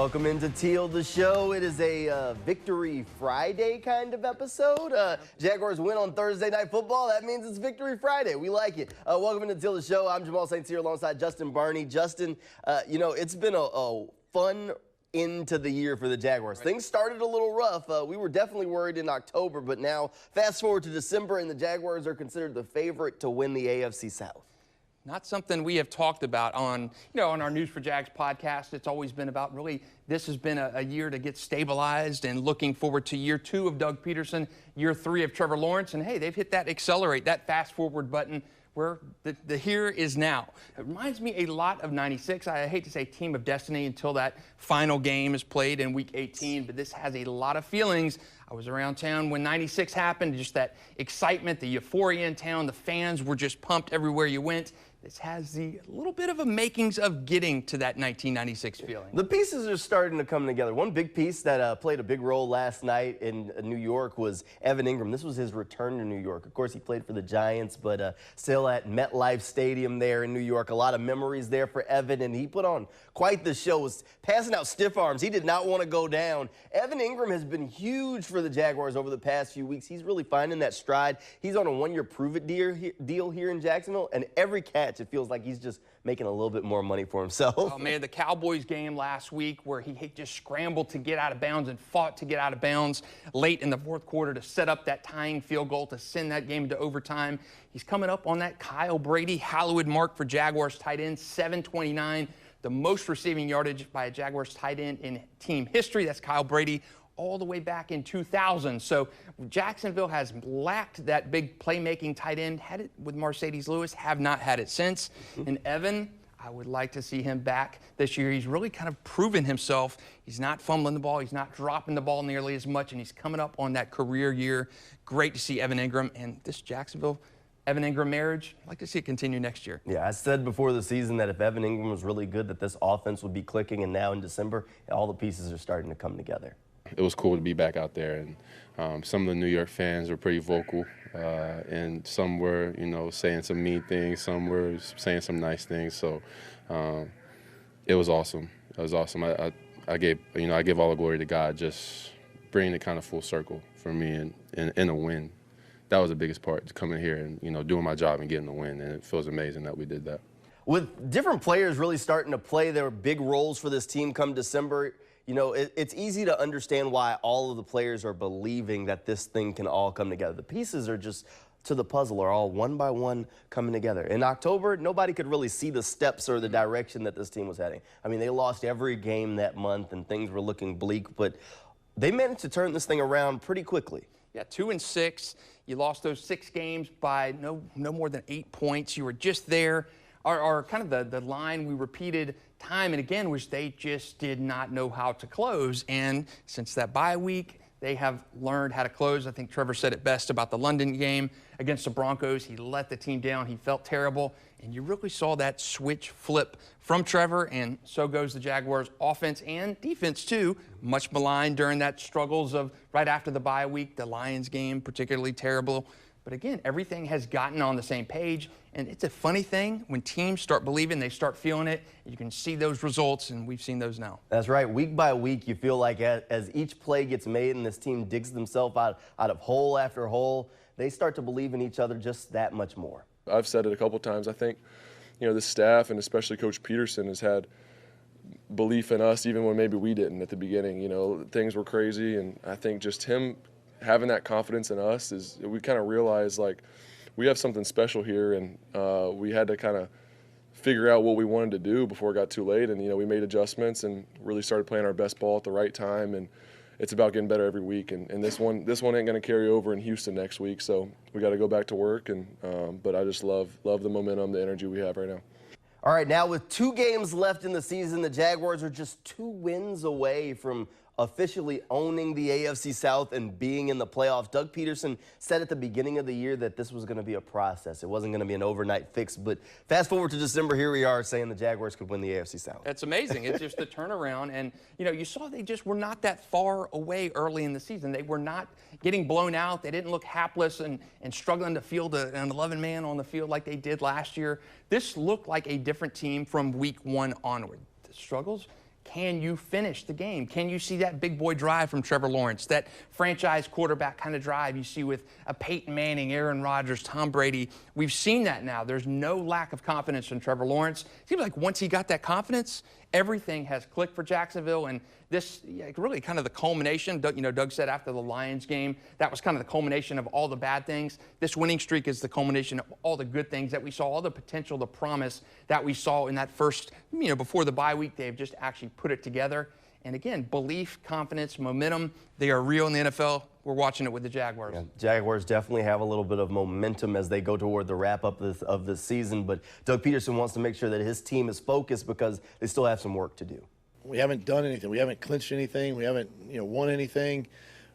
Welcome into Teal, the show. It is a Victory Friday kind of episode. Jaguars win on Thursday Night Football. That means it's Victory Friday. We like it. Welcome into Teal, the show. I'm Jamal St. Cyr alongside Justin Barney. Justin, it's been a fun into the year for the Jaguars. Things started a little rough. We were definitely worried in October, but now fast forward to December, and the Jaguars are considered the favorite to win the AFC South. Not something we have talked about on our News for Jags podcast. It's always been about really this has been a year to get stabilized and looking forward to year 2 of Doug Peterson, year 3 of Trevor Lawrence. And hey, they've hit that accelerate, that fast forward button where the here is now. It reminds me a lot of 96. I hate to say team of destiny until that final game is played in week 18, but this has a lot of feelings. I was around town when 96 happened, just that excitement, the euphoria in town, the fans were just pumped everywhere you went. This has the little bit of a makings of getting to that 1996 feeling. The pieces are starting to come together. One big piece that played a big role last night in New York was Evan Engram. This was his return to New York. Of course, he played for the Giants, but still at MetLife Stadium there in New York. A lot of memories there for Evan, and he put on quite the show. Was passing out stiff arms. He did not want to go down. Evan Engram has been huge for the Jaguars over the past few weeks. He's really finding that stride. He's on a one-year prove-it deal here in Jacksonville, and every catch, it feels like he's just making a little bit more money for himself. Oh, man, the Cowboys game last week where he just scrambled to get out of bounds and fought to get out of bounds late in the fourth quarter to set up that tying field goal to send that game into overtime. He's coming up on that Kyle Brady Hollywood mark for Jaguars tight end, 729, the most receiving yardage by a Jaguars tight end in team history. That's Kyle Brady all the way back in 2000. So Jacksonville has lacked that big playmaking tight end. Had it with Mercedes Lewis, have not had it since. And Evan, I would like to see him back this year. He's really kind of proven himself. He's not fumbling the ball. He's not dropping the ball nearly as much, and he's coming up on that career year. Great to see Evan Engram and this Jacksonville Evan Engram marriage. I'd like to see it continue next year. Yeah, I said before the season that if Evan Engram was really good, that this offense would be clicking, and now in December, all the pieces are starting to come together. It was cool to be back out there, and some of the New York fans were pretty vocal, and some were, saying some mean things, some were saying some nice things. So it was awesome. It was awesome. I give all the glory to God, just bringing it kind of full circle for me and a win. That was the biggest part, coming here and doing my job and getting the win, and it feels amazing that we did that. With different players really starting to play their big roles for this team come December, it's easy to understand why all of the players are believing that this thing can all come together. The pieces are just to the puzzle are all one by one coming together. In October, nobody could really see the steps or the direction that this team was heading. I mean, they lost every game that month and things were looking bleak, but they managed to turn this thing around pretty quickly. Yeah, 2-6. You lost those 6 games by no more than 8 points. You were just there. Our kind of the line we repeated time and again was they just did not know how to close. And since that bye week, they have learned how to close. I think Trevor said it best about the London game against the Broncos. He let the team down. He felt terrible. And you really saw that switch flip from Trevor, and so goes the Jaguars' offense and defense, too. Much maligned during that struggles of right after the bye week, the Lions game, particularly terrible. But again, everything has gotten on the same page, and it's a funny thing when teams start believing, they start feeling it. You can see those results, and we've seen those now. That's right. Week by week, you feel like as each play gets made and this team digs themselves out of hole after hole, they start to believe in each other just that much more. I've said it a couple times. I think, the staff and especially Coach Peterson has had belief in us even when maybe we didn't at the beginning. Things were crazy, and I think just him having that confidence in us is we kind of realized like we have something special here, and we had to kind of figure out what we wanted to do before it got too late. And we made adjustments and really started playing our best ball at the right time. And it's about getting better every week. And this one ain't going to carry over in Houston next week, so we got to go back to work. And but I just love the momentum, the energy we have right now. All right, now with 2 games left in the season, the Jaguars are just 2 wins away from officially owning the AFC South and being in the playoffs. Doug Peterson said at the beginning of the year that this was going to be a process. It wasn't going to be an overnight fix. But fast forward to December, here we are saying the Jaguars could win the AFC South. That's amazing. It's just the turnaround. And, you saw they just were not that far away early in the season. They were not getting blown out. They didn't look hapless and struggling to field an 11-man on the field like they did last year. This looked like a different team from week 1 onward. The struggles can you finish the game? Can you see that big boy drive from Trevor Lawrence, that franchise quarterback kind of drive you see with a Peyton Manning, Aaron Rodgers, Tom Brady? We've seen that now. There's no lack of confidence in Trevor Lawrence. It seems like once he got that confidence, everything has clicked for Jacksonville, and this really kind of the culmination. Doug said after the Lions game, that was kind of the culmination of all the bad things. This winning streak is the culmination of all the good things that we saw, all the potential, the promise that we saw in that first, before the bye week. They've just actually put it together. And again, belief, confidence, momentum, they are real in the NFL. We're watching it with the Jaguars. Yeah, Jaguars definitely have a little bit of momentum as they go toward the wrap-up of the season, but Doug Peterson wants to make sure that his team is focused because they still have some work to do. We haven't done anything. We haven't clinched anything. We haven't, won anything.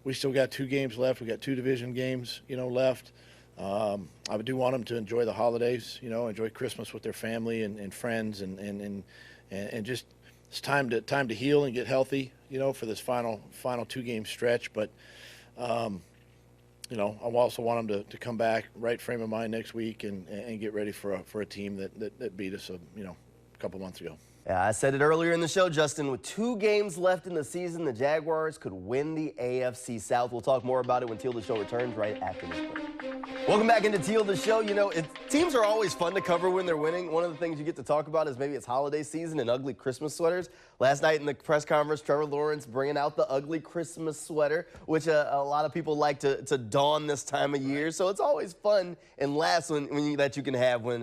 We still got 2 games left. We got 2 division games, left. I do want them to enjoy the holidays, enjoy Christmas with their family and friends, and just it's time to heal and get healthy, for this final 2-game stretch. But I also want them to come back right frame of mind next week and get ready for a team that beat us a couple months ago. Yeah, I said it earlier in the show, Justin. With 2 games left in the season, the Jaguars could win the AFC South. We'll talk more about it when Teal the Show returns right after this break. Welcome back into Teal the Show. Teams are always fun to cover when they're winning. One of the things you get to talk about is maybe it's holiday season and ugly Christmas sweaters. Last night in the press conference, Trevor Lawrence bringing out the ugly Christmas sweater, which a lot of people like to don this time of year. So it's always fun and laughs that you can have when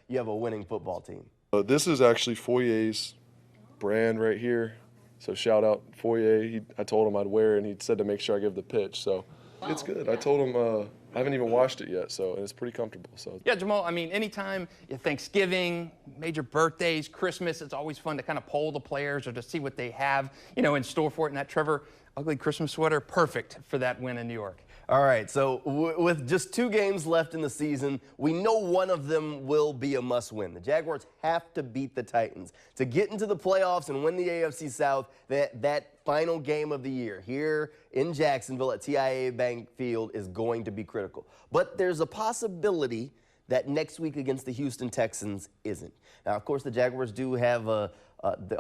you have a winning football team. This is actually Foyer's brand right here. So shout out Foyer. I told him I'd wear it, and he said to make sure I give the pitch. So it's good. I told him I haven't even washed it yet, and it's pretty comfortable. So yeah, Jamal, anytime Thanksgiving, major birthdays, Christmas, it's always fun to kind of poll the players or to see what they have, in store for it. And that Trevor ugly Christmas sweater, perfect for that win in New York. All right, so with just 2 games left in the season, we know one of them will be a must-win. The Jaguars have to beat the Titans. To get into the playoffs and win the AFC South, that final game of the year here in Jacksonville at TIAA Bank Field is going to be critical. But there's a possibility that next week against the Houston Texans isn't. Now, of course, the Jaguars do have a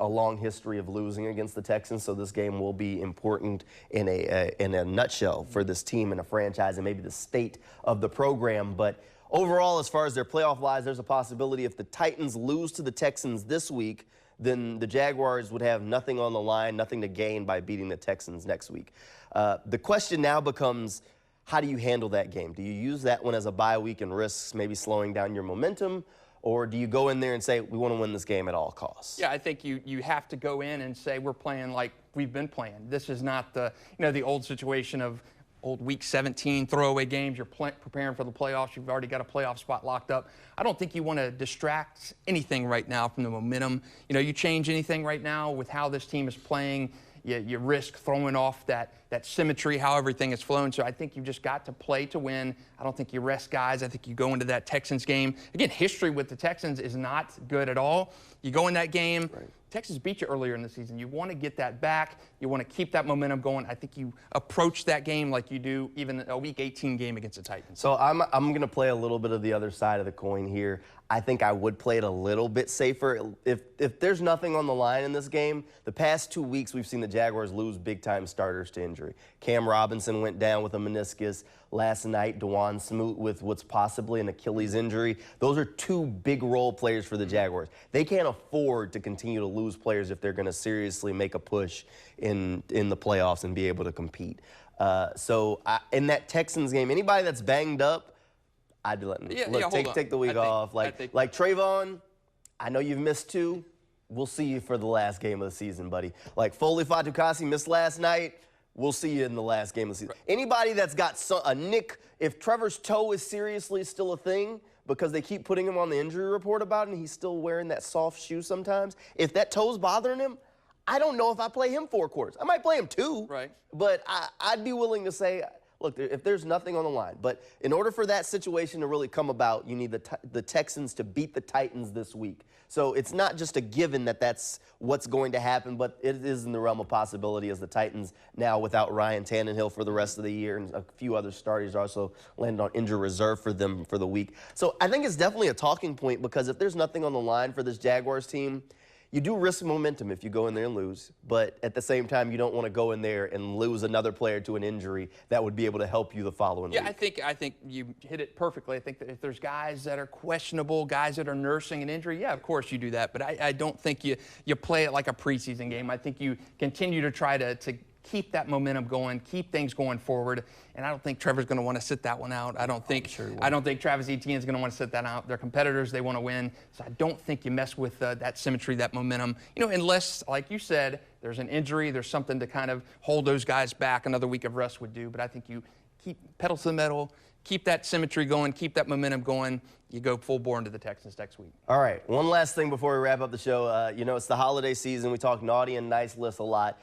long history of losing against the Texans, so this game will be important in a nutshell for this team and a franchise and maybe the state of the program. But overall, as far as their playoff lies, there's a possibility if the Titans lose to the Texans this week, then the Jaguars would have nothing on the line, nothing to gain by beating the Texans next week. The question now becomes, how do you handle that game? Do you use that one as a bye week and risk maybe slowing down your momentum? Or do you go in there and say, we want to win this game at all costs? Yeah, I think you have to go in and say we're playing like we've been playing. This is not the old situation of old Week 17 throwaway games. You're preparing for the playoffs. You've already got a playoff spot locked up. I don't think you want to distract anything right now from the momentum. You change anything right now with how this team is playing, you risk throwing off that symmetry, how everything is flowing. So I think you've just got to play to win. I don't think you rest guys. I think you go into that Texans game. Again, history with the Texans is not good at all. You go in that game. Right. Texas beat you earlier in the season. You want to get that back. You want to keep that momentum going. I think you approach that game like you do even a Week 18 game against the Titans. So I'm going to play a little bit of the other side of the coin here. I think I would play it a little bit safer. If there's nothing on the line in this game, the past 2 weeks we've seen the Jaguars lose big-time starters to injury. Cam Robinson went down with a meniscus. Last night, Dewan Smoot with what's possibly an Achilles injury. Those are 2 big role players for the Jaguars. They can't afford to continue to lose players if they're going to seriously make a push in the playoffs and be able to compete. In that Texans game, anybody that's banged up, I'd let them take the week off. Like Trayvon, I know you've missed 2. We'll see you for the last game of the season, buddy. Like Foley Fatukasi missed last night. We'll see you in the last game of the season. Right. Anybody that's got a nick, if Trevor's toe is seriously still a thing because they keep putting him on the injury report about it and he's still wearing that soft shoe sometimes, if that toe's bothering him, I don't know if I play him 4 quarters. I might play him 2, right? But I'd be willing to say, look, if there's nothing on the line. But in order for that situation to really come about, you need the Texans to beat the Titans this week. So it's not just a given that that's what's going to happen, but it is in the realm of possibility as the Titans now without Ryan Tannehill for the rest of the year and a few other starters also landed on injury reserve for them for the week. So I think it's definitely a talking point because if there's nothing on the line for this Jaguars team, you do risk momentum if you go in there and lose, but at the same time, you don't want to go in there and lose another player to an injury that would be able to help you the following week. I think you hit it perfectly. I think that if there's guys that are questionable, guys that are nursing an injury, yeah, of course you do that. But I don't think you play it like a preseason game. I think you continue to try to keep that momentum going, keep things going forward. And I don't think Trevor's going to want to sit that one out. I don't think Travis Etienne's going to want to sit that out. They're competitors. They want to win. So I don't think you mess with that symmetry, that momentum. Unless, like you said, there's an injury, there's something to kind of hold those guys back. Another week of rest would do. But I think you keep pedal to the metal, keep that symmetry going, keep that momentum going. You go full bore into the Texans next week. All right, one last thing before we wrap up the show. It's the holiday season. We talk naughty and nice lists a lot.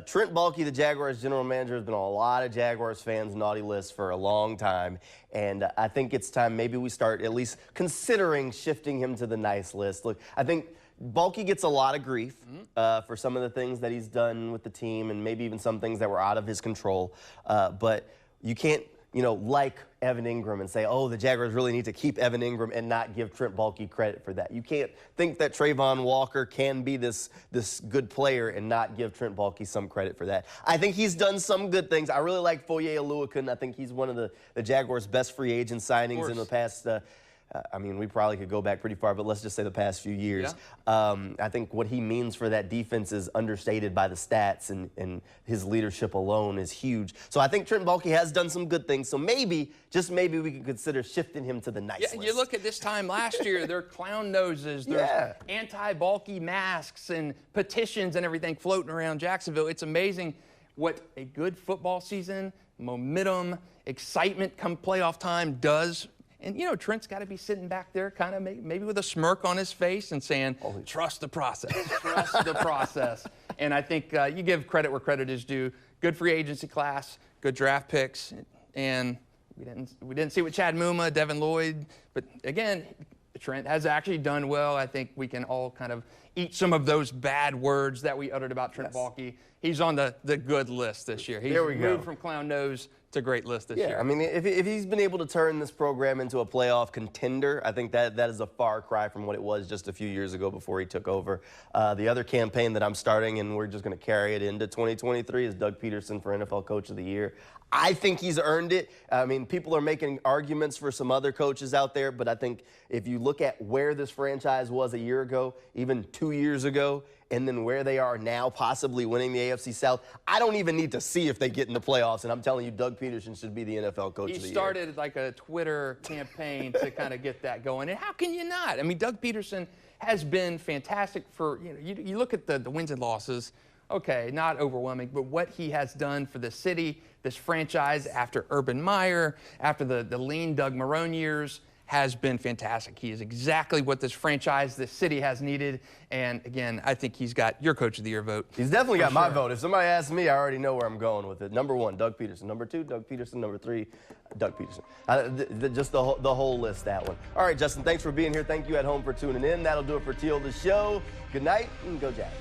Trent Baalke, the Jaguars general manager, has been on a lot of Jaguars fans' naughty lists for a long time. And I think it's time maybe we start at least considering shifting him to the nice list. Look, I think Baalke gets a lot of grief for some of the things that he's done with the team and maybe even some things that were out of his control. But you can't, like Evan Engram and say, oh, the Jaguars really need to keep Evan Engram and not give Trent Baalke credit for that. You can't think that Trayvon Walker can be this good player and not give Trent Baalke some credit for that. I think he's done some good things. I really like Foye Oluokun. I think he's one of the Jaguars' best free agent signings in the past we probably could go back pretty far, but let's just say the past few years. Yeah. I think what he means for that defense is understated by the stats, and his leadership alone is huge. So I think Trent Baalke has done some good things. So maybe, just maybe, we can consider shifting him to the nice list. You look at this time last year, there are clown noses, there's anti-Baalke masks and petitions and everything floating around Jacksonville. It's amazing what a good football season, momentum, excitement come playoff time does. And, Trent's got to be sitting back there kind of maybe with a smirk on his face and saying, trust the process, trust the process. And I think you give credit where credit is due. Good free agency class, good draft picks. And we didn't see with Chad Muma, Devin Lloyd. But, again, Trent has actually done well. I think we can all kind of eat some of those bad words that we uttered about Trent Baalke. He's on the good list this year. He's moved from clown nose to great list this year. I mean, if he's been able to turn this program into a playoff contender, I think that is a far cry from what it was just a few years ago before he took over. The other campaign that I'm starting, and we're just going to carry it into 2023, is Doug Peterson for NFL Coach of the Year. I think he's earned it. I mean, people are making arguments for some other coaches out there, but I think if you look at where this franchise was a year ago, even 2 years ago, and then where they are now, possibly winning the AFC South, I don't even need to see if they get in the playoffs, and I'm telling you, Doug Peterson should be the NFL Coach of the Year. He started like a Twitter campaign to kind of get that going, and how can you not? I mean, Doug Peterson has been fantastic for, you look at the wins and losses, okay, not overwhelming, but what he has done for the city, this franchise after Urban Meyer, after the lean Doug Marrone years, has been fantastic. He is exactly what this franchise, this city has needed. And again, I think he's got your Coach of the Year vote. He's definitely got my vote. If somebody asks me, I already know where I'm going with it. Number 1, Doug Peterson. Number 2, Doug Peterson. Number 3, Doug Peterson. Just the whole list, that one. All right, Justin, thanks for being here. Thank you at home for tuning in. That'll do it for Teal the Show. Good night and go Jags.